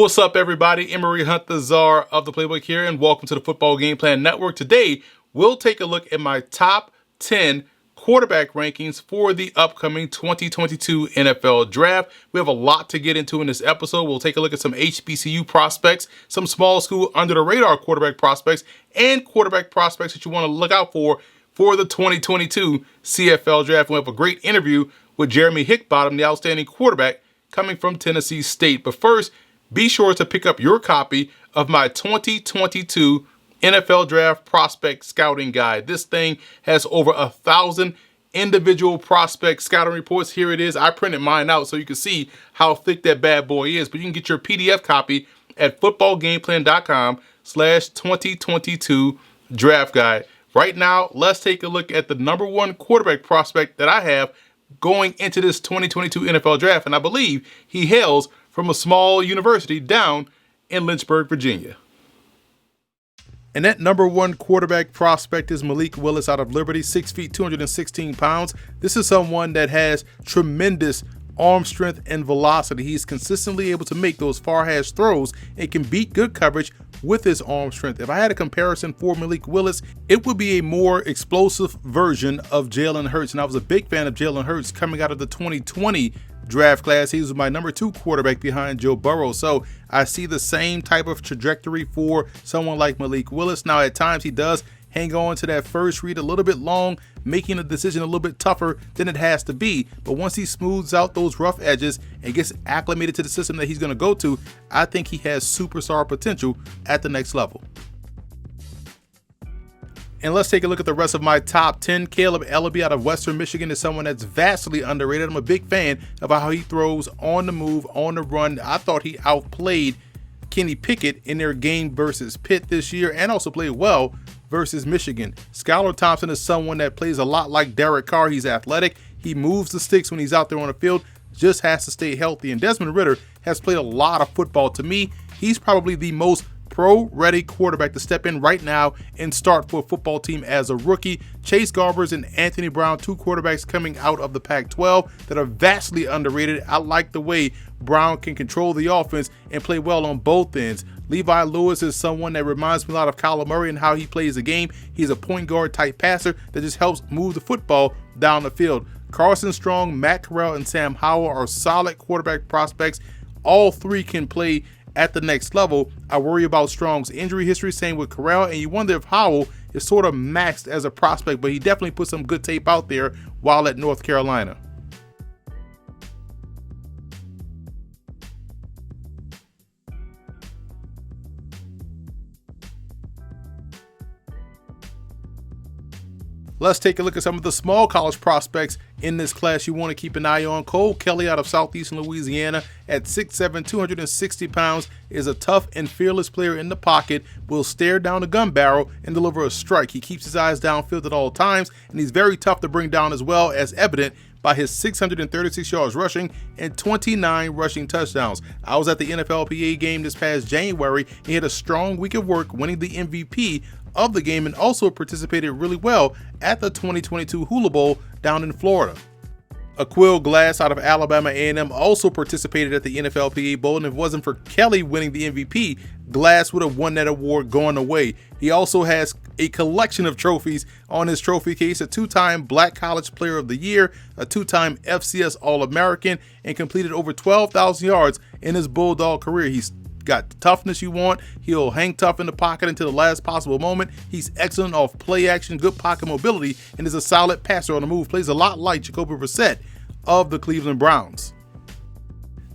What's up, everybody? Emery Hunt, the czar of the playbook here, and welcome to the Football Game Plan Network. Today, we'll take a look at my top 10 quarterback rankings for the upcoming 2022 NFL Draft. We have a lot to get into in this episode. We'll take a look at some HBCU prospects, some small school under-the-radar quarterback prospects, and quarterback prospects that you want to look out for the 2022 CFL Draft. We'll have a great interview with Jeremy Hickbottom, the outstanding quarterback coming from Tennessee State. But first, be sure to pick up your copy of my 2022 NFL Draft Prospect Scouting Guide. This thing has over 1,000 individual prospect scouting reports. Here it is. I printed mine out so you can see how thick that bad boy is. But you can get your PDF copy at footballgameplan.com/2022 Draft Guide. Right now, let's take a look at the number one quarterback prospect that I have going into this 2022 NFL Draft. And I believe he hails from a small university down in Lynchburg, Virginia. And that number one quarterback prospect is Malik Willis out of Liberty, 6 feet, 216 pounds. This is someone that has tremendous arm strength and velocity. He's consistently able to make those far hash throws and can beat good coverage with his arm strength. If I had a comparison for Malik Willis, it would be a more explosive version of Jalen Hurts. And I was a big fan of Jalen Hurts coming out of the 2020 draft class. He was my number two quarterback behind Joe Burrow. So I see the same type of trajectory for someone like Malik Willis. Now, at times he does hang on to that first read a little bit long, making a decision a little bit tougher than it has to be. But once he smooths out those rough edges and gets acclimated to the system that he's going to go to, I think he has superstar potential at the next level. And let's take a look at the rest of my top 10. Caleb Ellaby out of Western Michigan is someone that's vastly underrated. I'm a big fan of how he throws on the move, on the run. I thought he outplayed Kenny Pickett in their game versus Pitt this year and also played well versus Michigan. Skylar Thompson is someone that plays a lot like Derek Carr. He's athletic. He moves the sticks when he's out there on the field, just has to stay healthy. And Desmond Ridder has played a lot of football. To me, he's probably the most pro-ready quarterback to step in right now and start for a football team as a rookie. Chase Garbers and Anthony Brown, two quarterbacks coming out of the Pac-12 that are vastly underrated. I like the way Brown can control the offense and play well on both ends. Levi Lewis is someone that reminds me a lot of Kyler Murray and how he plays the game. He's a point guard type passer that just helps move the football down the field. Carson Strong, Matt Corral, and Sam Howell are solid quarterback prospects. All three can play at the next level. I worry about Strong's injury history, same with Corral, and you wonder if Howell is sort of maxed as a prospect, but he definitely put some good tape out there while at North Carolina. Let's take a look at some of the small college prospects in this class you want to keep an eye on. Cole Kelley out of Southeastern Louisiana at 6'7", 260 pounds is a tough and fearless player in the pocket, will stare down the gun barrel and deliver a strike. He keeps his eyes downfield at all times, and he's very tough to bring down as well, as evident by his 636 yards rushing and 29 rushing touchdowns. I was at the NFLPA game this past January. He had a strong week of work, winning the MVP of the game and also participated really well at the 2022 Hula Bowl down in Florida. Aqeel Glass out of Alabama A&M also participated at the NFLPA Bowl, and if it wasn't for Kelley winning the MVP, Glass would have won that award going away. He also has a collection of trophies on his trophy case: a two-time Black College Player of the Year, a two-time FCS All-American, and completed over 12,000 yards in his Bulldog career. He's got the toughness you want. He'll hang tough in the pocket until the last possible moment. He's excellent off play action, good pocket mobility, and is a solid passer on the move. Plays a lot like Jacoby Brissett of the Cleveland Browns.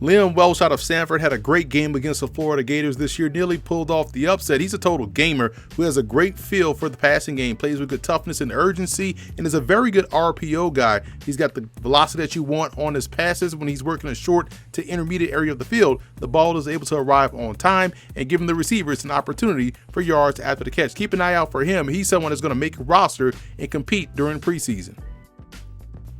Liam Welsh out of Sanford had a great game against the Florida Gators this year, nearly pulled off the upset. He's a total gamer who has a great feel for the passing game, plays with good toughness and urgency, and is a very good RPO guy. He's got the velocity that you want on his passes. When he's working a short to intermediate area of the field, the ball is able to arrive on time and giving the receivers an opportunity for yards after the catch. Keep an eye out for him. He's someone that's going to make a roster and compete during preseason.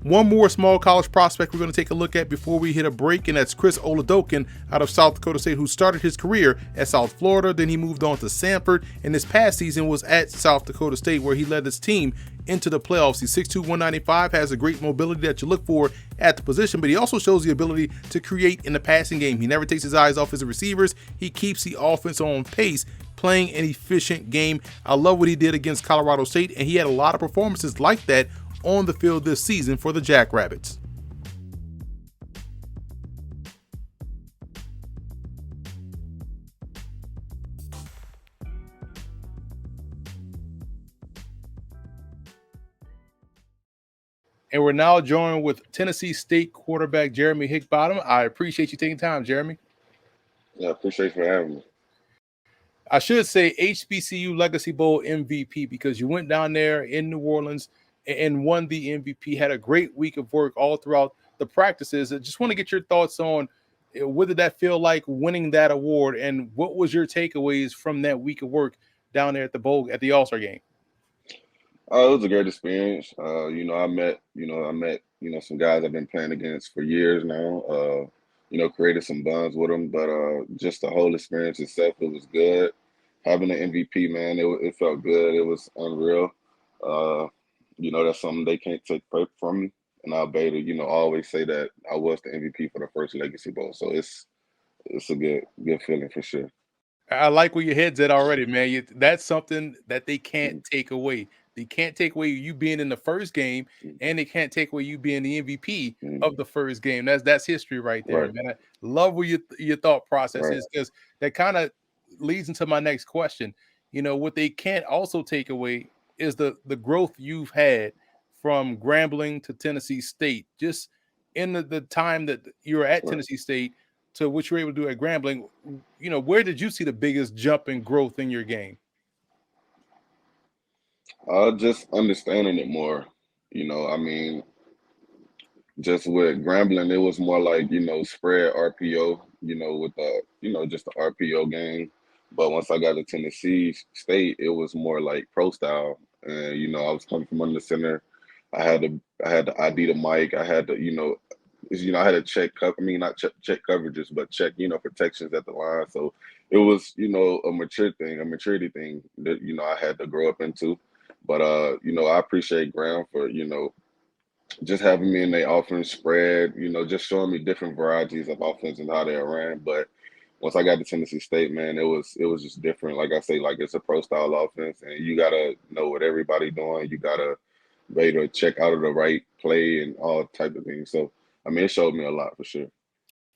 One more small college prospect we're going to take a look at before we hit a break, and that's Chris Olodokun out of South Dakota State, who started his career at South Florida. Then he moved on to Samford, and this past season was at South Dakota State, where he led his team into the playoffs. He's 6'2", 195, has a great mobility that you look for at the position, but he also shows the ability to create in the passing game. He never takes his eyes off his receivers. He keeps the offense on pace, playing an efficient game. I love what he did against Colorado State, and he had a lot of performances like that on the field this season for the Jackrabbits. And we're now joined with Tennessee State quarterback Jeremy Hickbottom. I appreciate you taking time, Jeremy. Yeah, appreciate you for having me. I should say HBCU Legacy Bowl MVP, because you went down there in New Orleans and won the MVP, had a great week of work all throughout the practices. I just want to get your thoughts on what did that feel like winning that award, and what was your takeaways from that week of work down there at the bowl, at the All-Star game? It was a great experience. I met some guys I've been playing against for years now. Created some bonds with them, but just the whole experience itself, it was good. Having an MVP, man, it felt good. It was unreal. That's something they can't take from me, and I'll be able to, always say that I was the MVP for the first Legacy Bowl. So it's a good feeling for sure. I like where your head's at already, man. That's something that they can't take away. They can't take away you being in the first game, and they can't take away you being the MVP of the first game. That's history right there, Right. man. I love what your thought process Right. is, because that kind of leads into my next question. What they can't also take away is the growth you've had from Grambling to Tennessee State, just in the time that you were at Right. Tennessee State to what you were able to do at Grambling. Where did you see the biggest jump in growth in your game? Just understanding it more. I mean, just with Grambling, it was more like, spread RPO, with just the RPO game. But once I got to Tennessee State, it was more like pro style. And, I was coming from under the center. I had to ID the mic. I had to, I had to check, not check coverages, but check, protections at the line. So it was, a maturity thing that, I had to grow up into. But, I appreciate Graham for, just having me in their offense spread, just showing me different varieties of offense and how they ran. But once I got to Tennessee State, man, it was just different. Like I say, like it's a pro style offense, and you gotta know what everybody doing. You gotta be able to check out of the right play and all type of things. So I mean, it showed me a lot for sure.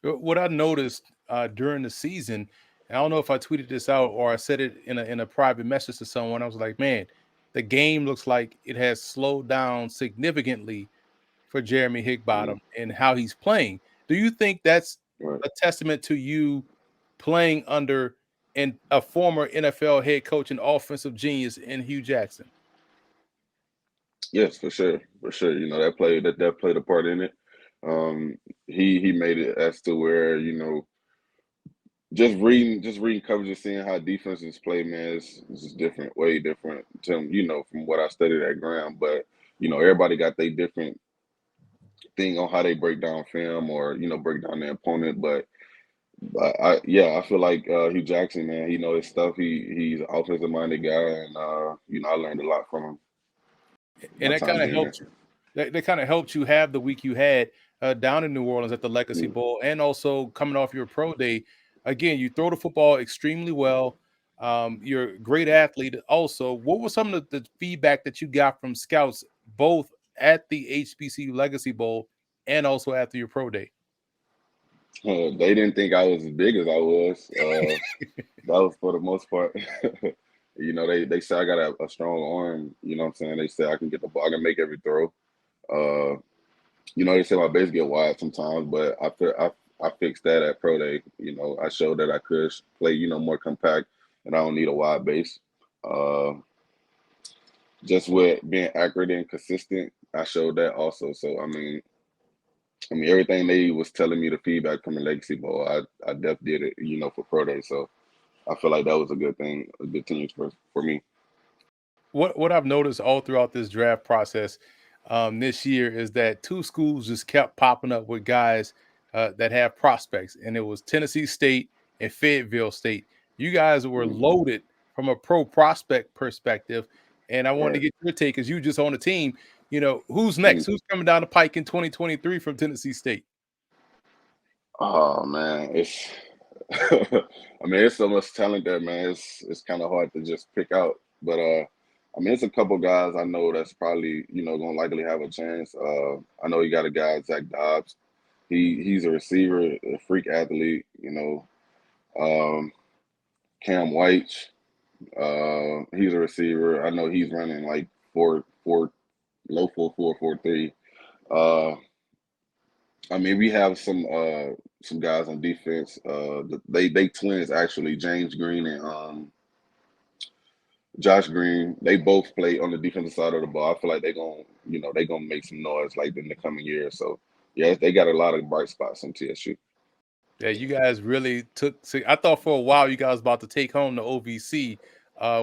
What I noticed during the season, I don't know if I tweeted this out or I said it in a private message to someone. I was like, man, the game looks like it has slowed down significantly for Jeremy Hickbottom and how he's playing. Do you think that's Right. a testament to you playing under a former NFL head coach and offensive genius in Hugh Jackson? Yes, for sure, for sure. That played a part in it. He made it as to where just reading coverage and seeing how defenses play, man, is just different, way different from what I studied at Graham. But everybody got their different thing on how they break down film or break down their opponent. But I feel like Hugh Jackson, man, he knows his stuff. He's an offensive minded guy, and I learned a lot from him. And My that time kind of being there. helped you. That kind of helped you have the week you had down in New Orleans at the Legacy Mm. Bowl, and also coming off your pro day. Again, you throw the football extremely well. You're a great athlete. Also, what was some of the feedback that you got from scouts, both at the HBCU Legacy Bowl and also after your pro day? They didn't think I was as big as I was. That was for the most part. They say I got a strong arm. You know what I'm saying? They say I can get the ball, I can make every throw. Uh, they say my base get wide sometimes, but I fixed that at pro day. I showed that I could play, more compact, and I don't need a wide base. Uh, just with being accurate and consistent, I showed that also. So I mean, everything they was telling me the feedback from the Legacy Bowl, I definitely did it, for pro day. So I feel like that was a good thing, a good thing for me. What I've noticed all throughout this draft process, this year is that two schools just kept popping up with guys that have prospects, and it was Tennessee State and Fayetteville State. You guys were Mhm. loaded from a pro prospect perspective, and I wanted to Right. get your take because you just on the team. Who's next? Mhm. Who's coming down the pike in 2023 from Tennessee State? Oh man, it's I mean, it's so much talent there, man. It's kind of hard to just pick out. But I mean, it's a couple guys I know that's probably gonna likely have a chance. I know you got a guy Zach Dobbs. He's a receiver, a freak athlete. Um, Cam White. He's a receiver. I know he's running like four low 4.43. Uh, I mean, we have some guys on defense. They twins actually, James Green and Josh Green. They both play on the defensive side of the ball. I feel like they gonna make some noise like in the coming years. So yeah, they got a lot of bright spots on TSU. Yeah, you guys really took. See, I thought for a while you guys was about to take home the OVC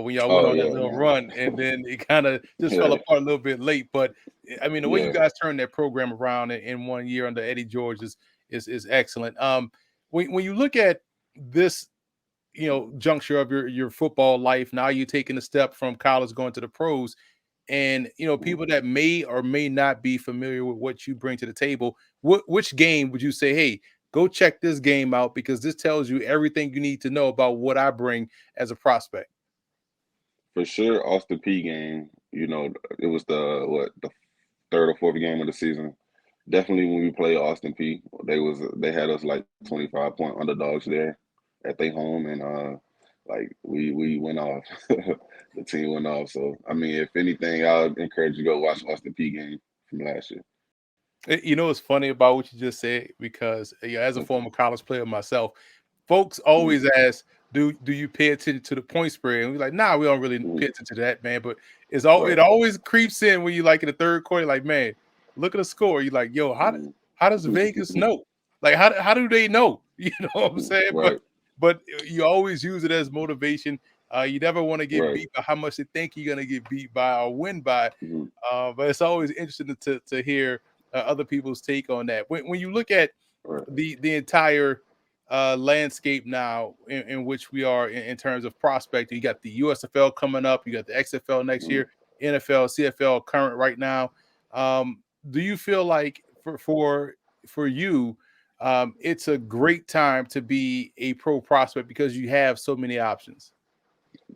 when y'all went Oh on that yeah, little man. run, and then it kind of just fell Yeah, apart a little bit late. But I mean, the way you yeah. guys turned that program around in 1 year under Eddie George is excellent. When you look at this, juncture of your football life, now you're taking a step from college going to the pros, and Mhm. people that may or may not be familiar with what you bring to the table, which game would you say, hey, go check this game out because this tells you everything you need to know about what I bring as a prospect? For sure, Austin P game. It was the third or fourth game of the season. Definitely when we played Austin P, they had us like 25-point underdogs there at their home, and like we went off. The team went off. So I mean, if anything, I would encourage you to go watch Austin P game from last year. What's funny about what you just said because as a former college player myself, folks always Mhm, ask, "Do you pay attention to the point spread?" And we're like, "Nah, we don't really mhm. pay attention to that, man." But it Right. always creeps in when you like in the third quarter, like, man, look at the score. You're like, "Yo, Mhm. how does Vegas know? Like, how do they know?" You know what I'm saying? But Right. you always use it as motivation. You never want to get Right. beat by how much they think you're gonna get beat by or win by. Mhm. But it's always interesting to hear other people's take on that. When you look at Right. the entire landscape now in which we are in terms of prospecting. You got the USFL coming up, you got the XFL next Mhm. year, NFL, CFL current right now. Do you feel like for you, it's a great time to be a pro prospect because you have so many options?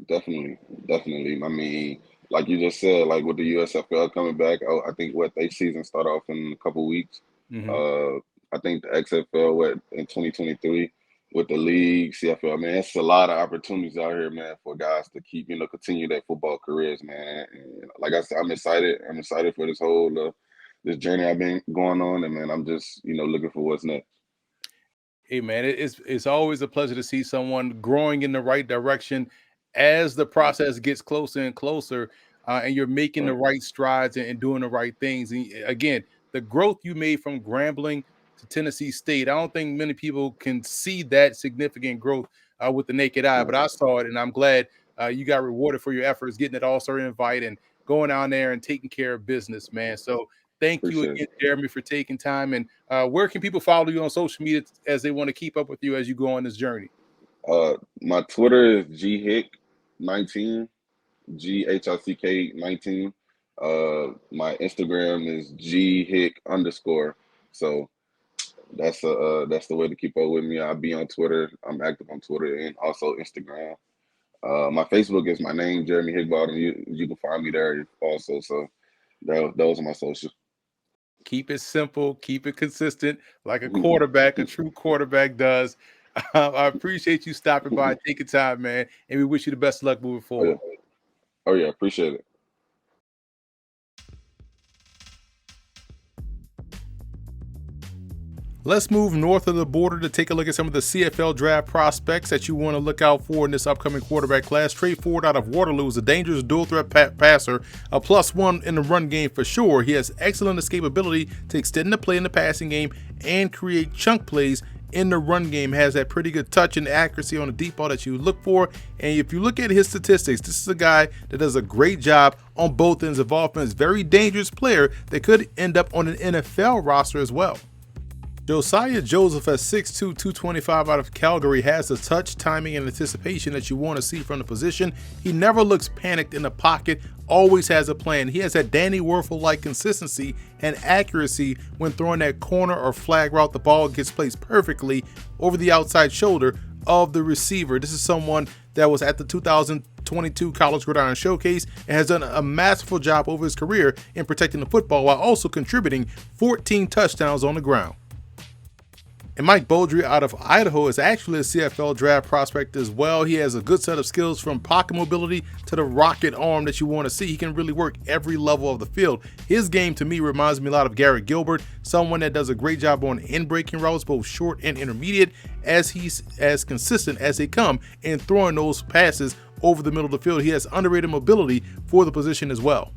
Definitely, definitely. I mean, like you just said, like with the USFL coming back, I think what they season start off in a couple weeks. Hmm. Uh, I think the XFL in 2023 with the league, CFL, man, it's a lot of opportunities out here, man, for guys to keep, continue their football careers, man. And like I said, I'm excited. I'm excited for this journey I've been going on, and man, I'm just, looking for what's next. Hey man, it's always a pleasure to see someone growing in the right direction as the Mhm. process gets closer and closer, and you're making the Right. right strides and doing the right things. And again, the growth you made from Grambling to Tennessee State, I don't think many people can see that significant growth with the naked eye, but Right. I saw it, and I'm glad you got rewarded for your efforts, getting that All-Star invite and going down there and taking care of business, man. So thank you Appreciate again, it. Jeremy, for taking time. And where can people follow you on social media as they want to keep up with you as you go on this journey? My Twitter is ghick19. GHICK19. My Instagram is ghick_. So that's the way to keep up with me. I'll be on Twitter. I'm active on Twitter and also Instagram. My Facebook is my name, Jeremy Higball, and you can find me there also. So those are my socials. Keep it simple, keep it consistent, like a quarterback, a true quarterback does. I appreciate you stopping by, taking time, man, and we wish you the best of luck moving Oh yeah, forward. oh yeah, appreciate it. Let's move north of the border to take a look at some of the CFL draft prospects that you want to look out for in this upcoming quarterback class. Trey Ford out of Waterloo is a dangerous dual threat passer, a +1 in the run game for sure. He has excellent escapability to extend the play in the passing game and create chunk plays in the run game, has that pretty good touch and accuracy on the deep ball that you look for. And if you look at his statistics, this is a guy that does a great job on both ends of offense. Very dangerous player that could end up on an NFL roster as well. Josiah Joseph at 6'2", 225 out of Calgary has the touch, timing, and anticipation that you want to see from the position. He never looks panicked in the pocket, always has a plan. He has that Danny Werfel-like consistency and accuracy when throwing that corner or flag route. The ball gets placed perfectly over the outside shoulder of the receiver. This is someone that was at the 2022 College Gridiron Showcase and has done a masterful job over his career in protecting the football while also contributing 14 touchdowns on the ground. And Mike Beaudry out of Idaho is actually a CFL draft prospect as well. He has a good set of skills from pocket mobility to the rocket arm that you want to see. He can really work every level of the field. His game to me reminds me a lot of Garrett Gilbert, someone that does a great job on in-breaking routes, both short and intermediate, as he's as consistent as they come in throwing those passes over the middle of the field. He has underrated mobility for the position as well.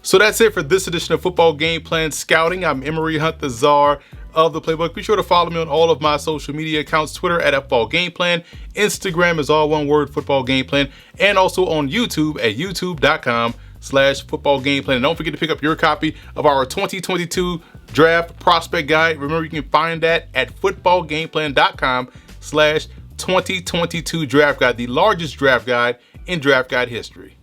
So that's it for this edition of Football Game Plan Scouting. I'm Emory Hunt, the czar of the playbook. Be sure to follow me on all of my social media accounts. Twitter at Football Game Plan. Instagram is all one word, Football Game Plan. And also on YouTube at youtube.com/Football Game Plan. And don't forget to pick up your copy of our 2022 Draft Prospect Guide. Remember, you can find that at footballgameplan.com/2022 Draft Guide, the largest draft guide in draft guide history.